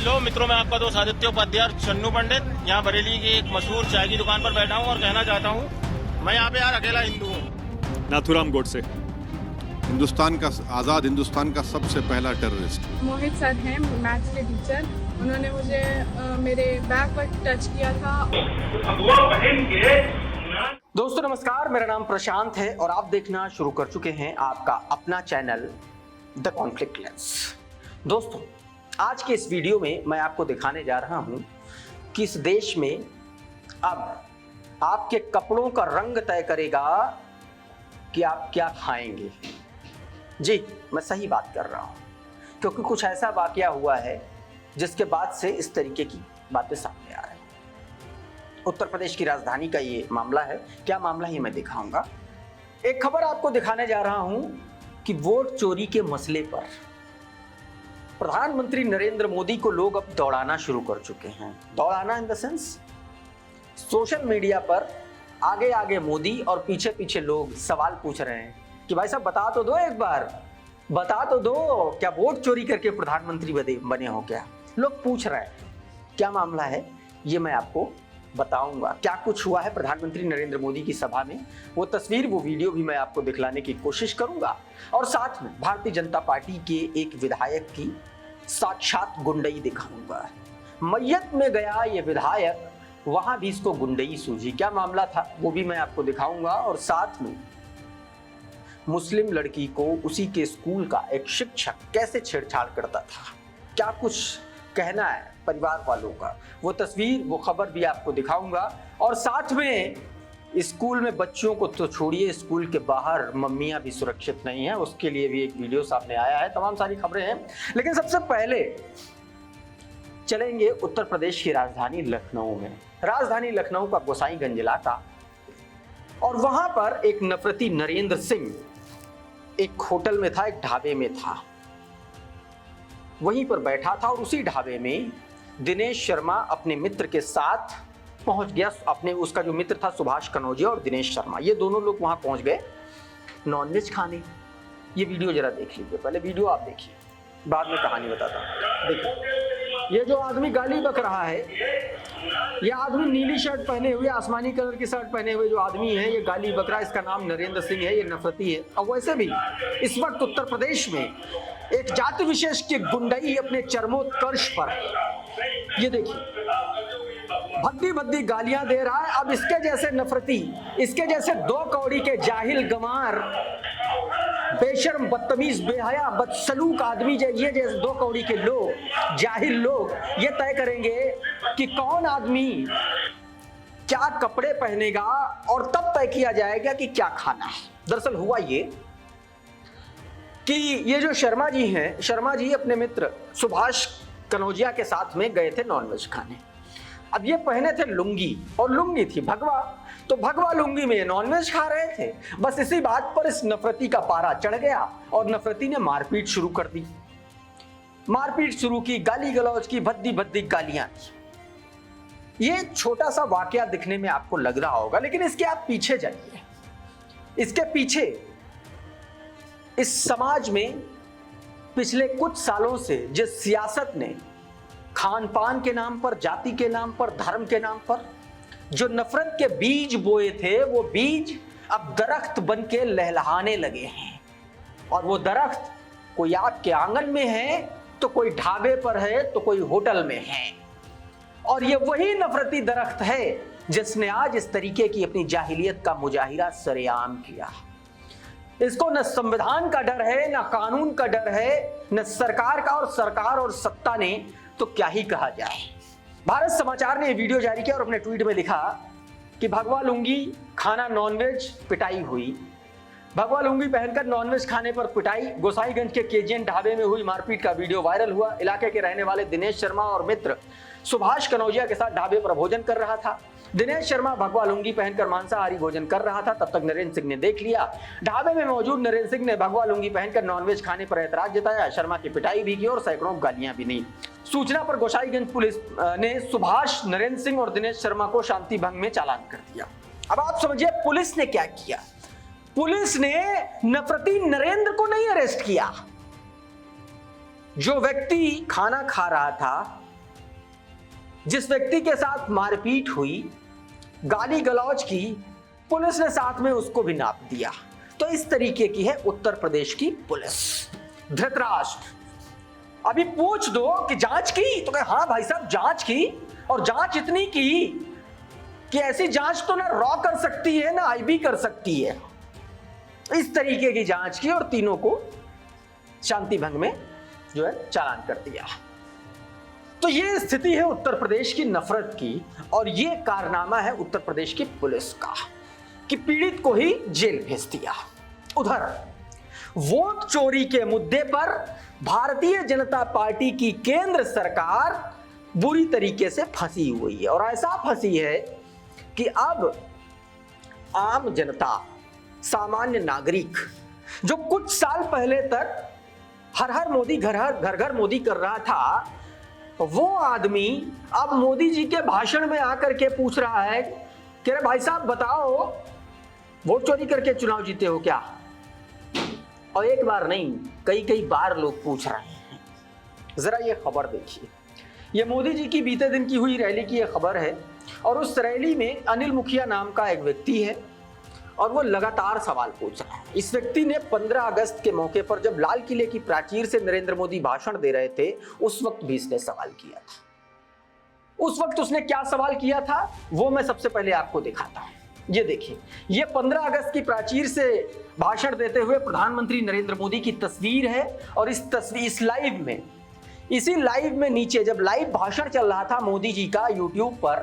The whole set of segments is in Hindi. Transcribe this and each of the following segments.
हेलो मित्रों, मैं आपका दोस्त आदित्य उपाध्याय चन्नू पंडित यहाँ बरेली की एक मशहूर चाय की दुकान पर बैठा हूँ और कहना चाहता हूँ मैं यहाँ पे यार अकेला हिंदू हूँ। नाथुराम गोडसे, आज़ाद हिंदुस्तान का सबसे पहला टेररिस्ट। मोहित सर हैं मैथ्स के टीचर, उन्होंने मुझे मेरे बैक पर टच किया था। दोस्तों नमस्कार, मेरा नाम प्रशांत है और आप देखना शुरू कर चुके हैं आपका अपना चैनल द कॉन्फ्लिक्ट लेंस। दोस्तों आज के इस वीडियो में मैं आपको दिखाने जा रहा हूं कि इस देश में अब आपके कपड़ों का रंग तय करेगा कि आप क्या खाएंगे। जी मैं सही बात कर रहा हूं, क्योंकि कुछ ऐसा वाकया हुआ है जिसके बाद से इस तरीके की बातें सामने आ रही हैं। उत्तर प्रदेश की राजधानी का ये मामला है। क्या मामला है ये मैं दिखाऊंगा। एक खबर आपको दिखाने जा रहा हूं कि वोट चोरी के मसले पर प्रधानमंत्री नरेंद्र मोदी को लोग अब दौड़ाना शुरू कर चुके हैं। दौड़ाना in the sense social media पर आगे आगे मोदी और पीछे पीछे लोग सवाल पूछ रहे हैं कि भाई साहब बता तो दो, एक बार बता तो दो, क्या वोट चोरी करके प्रधानमंत्री बने हो क्या? लोग पूछ रहे हैं। क्या मामला है ये मैं आपको बताऊंगा। क्या कुछ हुआ है प्रधानमंत्री नरेंद्र मोदी की सभा में, वो तस्वीर वो वीडियो भी मैं आपको दिखलाने की कोशिश करूंगा। और साथ में भारतीय जनता पार्टी के एक विधायक की साक्षात गुंडई दिखाऊंगा। मैयत में गया ये विधायक, वहां भी इसको गुंडई सूझी। क्या मामला था वो भी मैं आपको दिखाऊंगा। और साथ में मुस्लिम लड़की को उसी के स्कूल का एक शिक्षक कैसे छेड़छाड़ करता था, क्या कुछ कहना है परिवार वालों का, वो तस्वीर वो खबर भी आपको दिखाऊंगा। और साथ में स्कूल में बच्चों को तो छोड़िए, स्कूल के बाहर मम्मियां भी सुरक्षित नहीं है, उसके लिए भी एक वीडियो सामने आया है। तमाम सारी खबरें हैं, लेकिन सबसे पहले चलेंगे उत्तर प्रदेश की राजधानी लखनऊ में। राजधानी लखनऊ का गोसाईगंज इलाका, और वहां पर एक नफरती नरेंद्र सिंह एक होटल में था, एक ढाबे में था, वहीं पर बैठा था। और उसी ढाबे में दिनेश शर्मा अपने मित्र के साथ पहुंच गया। अपने उसका जो मित्र था सुभाष कनौजिया और दिनेश शर्मा, ये दोनों लोग वहां पहुंच गए नॉनवेज खाने। ये वीडियो जरा देख लीजिए, पहले वीडियो आप देखिए, बाद में कहानी बताता हूं। देखिए ये जो आदमी गाली बक रहा है, ये आदमी नीली शर्ट पहने हुए, आसमानी कलर की शर्ट पहने हुए जो आदमी है, ये गाली बक रहा है। इसका नाम नरेंद्र सिंह है, ये नफरती है। और वैसे भी इस वक्त उत्तर प्रदेश में एक जाति विशेष की गुंडई अपने चरमोत्कर्ष पर, ये देखिए भद्दी भद्दी गालियां दे रहा है। अब इसके जैसे नफरती, इसके जैसे दो कौड़ी के जाहिल गमार, बेशर्म, बदतमीज, बेहया, बदसलूक आदमी, ये जैसे दो कौड़ी के लोग, जाहिल लोग, ये तय करेंगे कि कौन आदमी क्या कपड़े पहनेगा, और तब तय किया जाएगा कि क्या खाना है। दरअसल हुआ ये कि ये जो शर्मा जी हैं, शर्मा जी अपने मित्र सुभाष कनौजिया के साथ में गए थे नॉनवेज खाने। अब ये पहने थे लुंगी, और लुंगी थी भगवा, तो भगवा लुंगी में ये नॉनवेज खा रहे थे। बस इसी बात पर इस नफरती का पारा चढ़ गया और नफरती ने मारपीट शुरू कर दी। मारपीट शुरू की, गाली गलौज की, भद्दी भद्दी गालियां की। ये छोटा सा वाकया दिखने में आपको लग रहा होगा, लेकिन इसके आप पीछे जाइए। इसके पीछे इस समाज में पिछले कुछ सालों से जिस सियासत ने खान पान के नाम पर, जाति के नाम पर, धर्म के नाम पर जो नफरत के बीज बोए थे, वो बीज अब दरख्त बन के लहलहाने लगे हैं। और वो दरख्त कोई आपके आंगन में है, तो कोई ढाबे पर है, तो कोई होटल में है। और ये वही नफरती दरख्त है जिसने आज इस तरीके की अपनी जाहिलियत का मुजाहिरा सरेआम किया। इसको न संविधान का डर है, न कानून का डर है, न सरकार का। और सरकार और सत्ता ने तो क्या ही कहा जाए। भारत समाचार ने वीडियो जारी किया और अपने ट्वीट में लिखा कि भगवा लुंगी खाना नॉनवेज, पिटाई हुई। भगवा लुंगी पहनकर नॉनवेज खाने पर पिटाई। गोसाईगंज के केजीएन ढाबे में हुई मारपीट का वीडियो वायरल हुआ। इलाके के रहने वाले दिनेश शर्मा और मित्र सुभाष कनौजिया के साथ ढाबे पर भोजन कर रहा था। दिनेश शर्मा भगवा लुंगी पहनकर मांसाहारी भोजन कर रहा था। तब तक नरेंद्र सिंह ने देख लिया। ढाबे में मौजूद नरेंद्र सिंह ने भगवा लुंगी पहनकर नॉनवेज खाने पर ऐतराज जताया। शर्मा की पिटाई भी की और सैकड़ों गालियां भी दी। सूचना पर गोसाईगंज पुलिस ने सुभाष, नरेंद्र सिंह और दिनेश शर्मा को शांति भंग में चालान कर दिया। अब आप समझिए पुलिस ने क्या किया। पुलिस ने नफरती नरेंद्र को नहीं अरेस्ट किया। जो व्यक्ति खाना खा रहा था जिस व्यक्ति के साथ मारपीट हुई, गाली गलौज की, पुलिस ने साथ में उसको भी नाप दिया। तो इस तरीके की है उत्तर प्रदेश की पुलिस। धृतराष्ट्र अभी पूछ दो कि जांच की, तो कहे हाँ भाई साहब जांच की, और जांच इतनी की कि ऐसी जांच तो ना रॉ कर सकती है ना आईबी कर सकती है। इस तरीके की जांच की और तीनों को शांति भंग में जो है चालान कर दिया। तो ये स्थिति है उत्तर प्रदेश की नफरत की, और ये कारनामा है उत्तर प्रदेश की पुलिस का कि पीड़ित को ही जेल भेज दिया। उधर वोट चोरी के मुद्दे पर भारतीय जनता पार्टी की केंद्र सरकार बुरी तरीके से फंसी हुई है, और ऐसा फंसी है कि अब आम जनता, सामान्य नागरिक, जो कुछ साल पहले तक हर हर मोदी घर घर मोदी कर रहा था, वो आदमी अब मोदी जी के भाषण में आकर के पूछ रहा है कि अरे भाई साहब बताओ, वोट चोरी करके चुनाव जीते हो क्या? और एक बार नहीं, कई कई बार लोग पूछ रहे हैं। जरा ये खबर देखिए, ये मोदी जी की बीते दिन की हुई रैली की ये खबर है, और उस रैली में अनिल मुखिया नाम का एक व्यक्ति है, और वो लगातार सवाल पूछ रहा है। इस व्यक्ति ने 15 अगस्त के मौके पर जब लाल किले की प्राचीर से नरेंद्र मोदी भाषण दे रहे थे, उस वक्त भी इसने सवाल किया था। उस वक्त उसने क्या सवाल किया था वो मैं सबसे पहले आपको दिखाता हूं। ये देखिए, ये 15 अगस्त की प्राचीर से भाषण देते हुए प्रधानमंत्री नरेंद्र मोदी की तस्वीर है, और इसी लाइव में नीचे जब लाइव भाषण चल रहा था मोदी जी का यूट्यूब पर,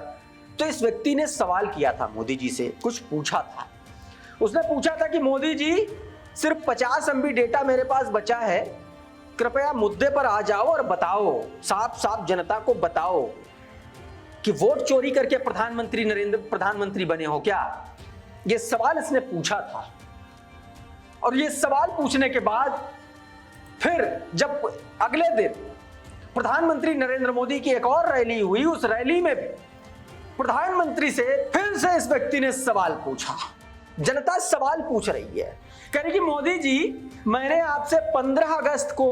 तो इस व्यक्ति ने सवाल किया था मोदी जी से, कुछ पूछा था। उसने पूछा था कि मोदी जी, सिर्फ 50 MB डेटा मेरे पास बचा है, कृपया मुद्दे पर आ जाओ और बताओ, साफ साफ जनता को बताओ कि वोट चोरी करके प्रधानमंत्री बने हो क्या? यह सवाल इसने पूछा था। और यह सवाल पूछने के बाद फिर जब अगले दिन प्रधानमंत्री नरेंद्र मोदी की एक और रैली हुई, उस रैली में प्रधानमंत्री से फिर से इस व्यक्ति ने सवाल पूछा। जनता सवाल पूछ रही है, कह रही कि मोदी जी, मैंने आपसे 15 अगस्त को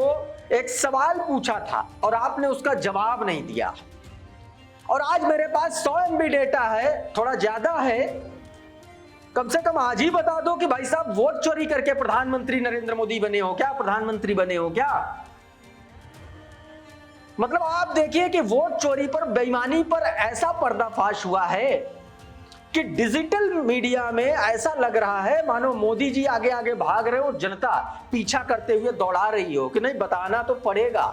एक सवाल पूछा था और आपने उसका जवाब नहीं दिया, और आज मेरे पास 100 MB डेटा है, थोड़ा ज्यादा है, कम से कम आज ही बता दो कि भाई साहब वोट चोरी करके प्रधानमंत्री नरेंद्र मोदी बने हो क्या, प्रधानमंत्री बने हो क्या? मतलब आप देखिए कि वोट चोरी पर, बेईमानी पर ऐसा पर्दाफाश हुआ है कि डिजिटल मीडिया में ऐसा लग रहा है मानो मोदी जी आगे आगे भाग रहे हो, जनता पीछा करते हुए दौड़ा रही हो कि नहीं, बताना तो पड़ेगा,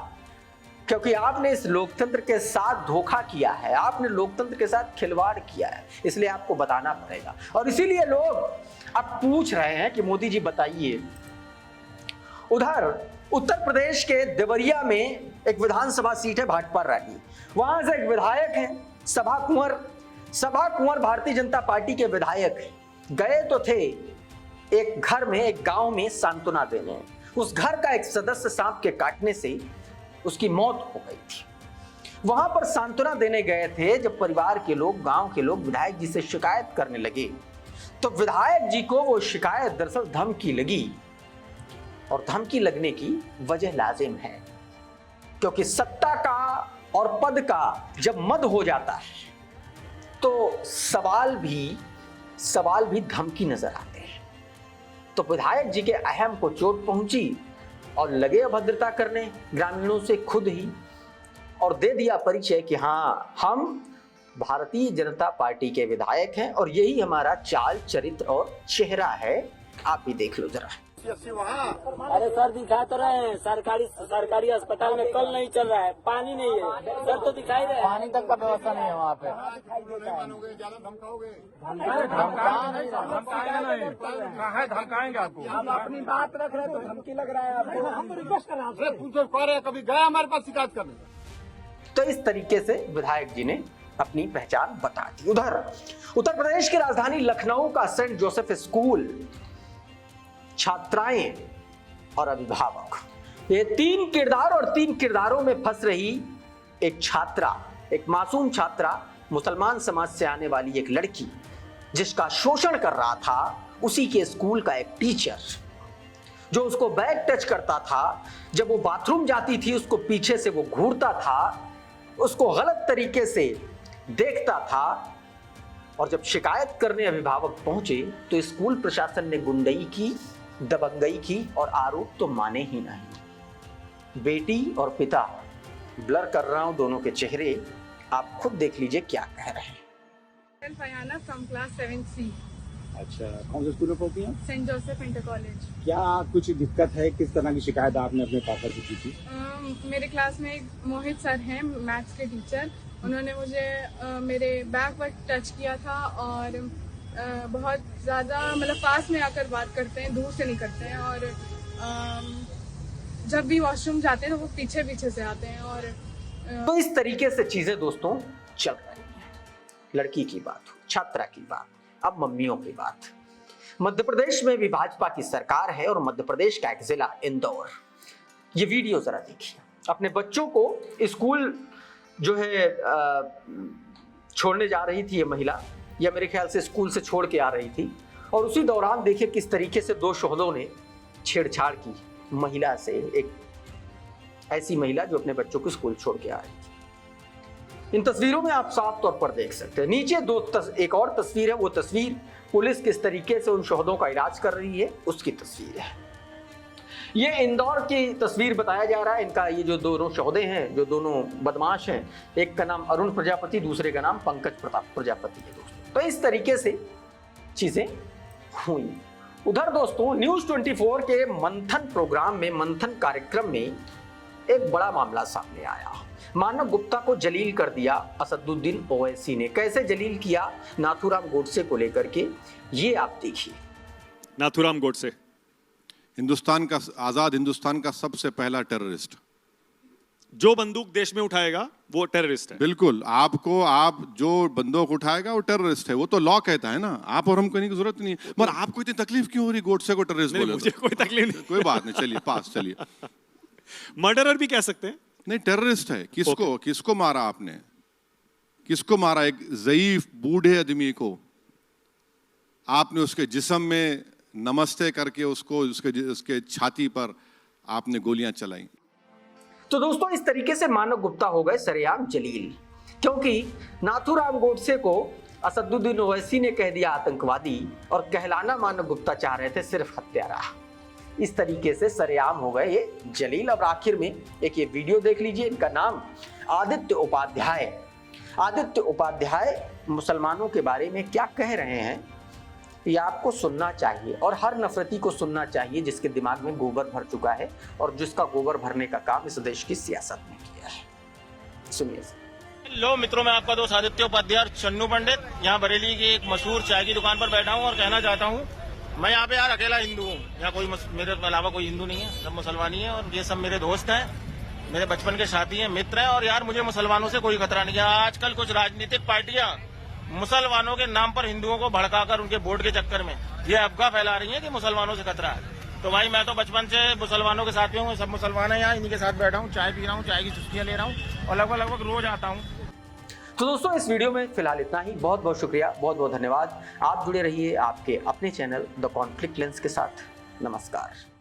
क्योंकि आपने इस लोकतंत्र के साथ धोखा किया है, आपने लोकतंत्र के साथ खिलवाड़ किया है, इसलिए आपको बताना पड़ेगा। और इसीलिए लोग अब पूछ रहे हैं कि मोदी जी बताइए। उधर उत्तर प्रदेश के देवरिया में एक विधानसभा सीट है भाटपा रानी, वहां से एक विधायक है सभा कुंवर भारतीय जनता पार्टी के विधायक गए तो थे एक घर में, एक गांव में सांत्वना देने। उस घर का एक सदस्य सांप के काटने से उसकी मौत हो गई थी। वहां पर सांत्वना देने गए थे। जब परिवार के लोग, गांव के लोग विधायक जी से शिकायत करने लगे, तो विधायक जी को वो शिकायत दरअसल धमकी लगी, और धमकी लगने की वजह लाजिम है, क्योंकि सत्ता का और पद का जब मद हो जाता है तो सवाल भी धमकी नजर आते हैं। तो विधायक जी के अहम को चोट पहुंची और लगे अभद्रता करने ग्रामीणों से खुद ही, और दे दिया परिचय कि हाँ, हम भारतीय जनता पार्टी के विधायक हैं और यही हमारा चाल चरित्र और चेहरा है, आप भी देख लो जरा। अरे सर दिखा तो रहे हैं, सरकारी अस्पताल में कल नहीं चल रहा है, पानी नहीं है सर, तो दिखाई रहे, पानी तक का व्यवस्था नहीं है वहाँ पे। धमकाएंगे आपको, हम अपनी बात रख रहे हैं तो धमकी लग रहा है आपको। हम तो रिक्वेस्ट कर रहे हैं, कभी गया हमारे पास शिकायत करने। तो इस तरीके से विधायक जी ने अपनी पहचान बता दी। उधर उत्तर प्रदेश की राजधानी लखनऊ का सेंट जोसेफ स्कूल, छात्राएं और अभिभावक, ये 3 किरदार और 3 किरदारों में फंस रही एक छात्रा, एक मासूम छात्रा, मुसलमान समाज से आने वाली एक लड़की, जिसका शोषण कर रहा था उसी के स्कूल का एक टीचर, जो उसको बैग टच करता था, जब वो बाथरूम जाती थी उसको पीछे से वो घूरता था, उसको गलत तरीके से देखता था। और जब शिकायत करने अभिभावक पहुंचे तो स्कूल प्रशासन ने गुंडई की, दबंगई की और आरोप तो माने ही नहीं। बेटी और पिता, ब्लर कर रहा हूं दोनों के चेहरे, आप खुद देख लीजिए क्या कह रहे हैं। फयाना फ्रॉम क्लास 7C, अच्छा, कौन से स्कूल में पढ़ती हैं? Saint Joseph inter college. क्या कुछ दिक्कत है? किस तरह की शिकायत आपने अपने पापा से की थी? मेरे क्लास में एक मोहित सर हैं, मैथ्स के टीचर। उन्होंने मुझे मेरे बैक पर टच किया था और बहुत ज़्यादा मतलब पास में आकर बात करते हैं, दूर से नहीं करते हैं। और जब भी वॉशरूम जाते हैं तो वो पीछे पीछे से आते हैं। और तो इस तरीके से चीजें दोस्तों चल रही हैं। लड़की की बात हो, छात्रा की बात, अब मम्मियों की बात। मध्य प्रदेश में भी भाजपा की सरकार है और मध्य प्रदेश का एक जिला इंदौर। ये वीडियो जरा देखिए। अपने बच्चों को स्कूल जो है छोड़ने जा रही थी ये महिला, या मेरे ख्याल से स्कूल से छोड़ के आ रही थी, और उसी दौरान देखिए किस तरीके से दो शोहदों ने छेड़छाड़ की महिला से। एक ऐसी महिला जो अपने बच्चों को स्कूल छोड़ के आ रही थी। इन तस्वीरों में आप साफ तौर पर देख सकते हैं। नीचे एक और तस्वीर है, वो तस्वीर पुलिस किस तरीके से उन शोहदों का इलाज कर रही है उसकी तस्वीर है। ये इंदौर की तस्वीर बताया जा रहा है। इनका ये जो दोनों शोहदे हैं, जो दोनों बदमाश हैं, एक का नाम अरुण प्रजापति, दूसरे का नाम पंकज प्रताप प्रजापति है दोस्तों। तो इस तरीके से चीजें हुई। उधर दोस्तों न्यूज 24 के मंथन प्रोग्राम में, मंथन कार्यक्रम में एक बड़ा मामला सामने आया। मानव गुप्ता को जलील कर दिया असदुद्दीन ओवैसी ने। कैसे जलील किया नाथूराम गोडसे को लेकर के, ये आप देखिए। नाथूराम गोडसे हिंदुस्तान का, आजाद हिंदुस्तान का सबसे पहला टेररिस्ट। जो बंदूक देश में उठाएगा वो टेररिस्ट है। बिल्कुल, आप जो बंदूक उठाएगा वो टेररिस्ट है। वो तो लॉ कहता है ना, आप और हम कहने की जरूरत नहीं है। मगर आपको इतनी तकलीफ क्यों हो रही गोडसे को टेररिस्ट बोले? मुझे कोई तकलीफ नहीं। कोई बात नहीं, चलिए पास चलिए। मर्डरर भी कह सकते हैं। नहीं, टेररिस्ट है। किसको मारा आपने? किसको मारा? एक ज़ईफ बूढ़े आदमी को आपने उसके जिस्म में नमस्ते करके उसको उसके छाती पर आपने गोलियां चलाई। तो दोस्तों इस तरीके से मानव गुप्ता हो गए सरेआम जलील, क्योंकि नाथूराम गोडसे को असदुद्दीन ओवैसी ने कह दिया आतंकवादी और कहलाना मानव गुप्ता चाह रहे थे सिर्फ हत्यारा। इस तरीके से सरेआम हो गए ये जलील। और आखिर में एक ये वीडियो देख लीजिए। इनका नाम आदित्य उपाध्याय। आदित्य उपाध्याय मुसलमानों के बारे में क्या कह रहे हैं ये आपको सुनना चाहिए, और हर नफरती को सुनना चाहिए जिसके दिमाग में गोबर भर चुका है और जिसका गोबर भरने का काम इस देश की सियासत ने किया है। सुनिए। लो मित्रों, मैं आपका दोस्त आदित्य उपाध्याय चन्नू पंडित यहाँ बरेली की एक मशहूर चाय की दुकान पर बैठा हूँ और कहना चाहता हूँ, मैं यहाँ पे यार अकेला हिंदू हूँ। यहाँ कोई मेरे अलावा कोई हिंदू नहीं है, सब मुसलमानी है। और ये सब मेरे दोस्त हैं, मेरे बचपन के साथी हैं, मित्र हैं। और यार मुझे मुसलमानों से कोई खतरा नहीं है। आजकल कुछ राजनीतिक पार्टियां मुसलमानों के नाम पर हिंदुओं को भड़काकर उनके वोट के चक्कर में ये अफवाह फैला रही है कि मुसलमानों से खतरा है। तो भाई मैं तो बचपन से मुसलमानों के साथ हूँ, सब मुसलमान हैं यहाँ, इन्हीं के साथ बैठा हूँ, चाय पी रहा हूँ, चाय की चुस्कियाँ ले रहा हूँ और लगभग रोज आता हूँ। तो दोस्तों इस वीडियो में फिलहाल इतना ही। बहुत बहुत शुक्रिया, बहुत बहुत धन्यवाद। आप जुड़े रहिए आपके अपने चैनल द कॉन्फ्लिक्ट लेंस के साथ। नमस्कार।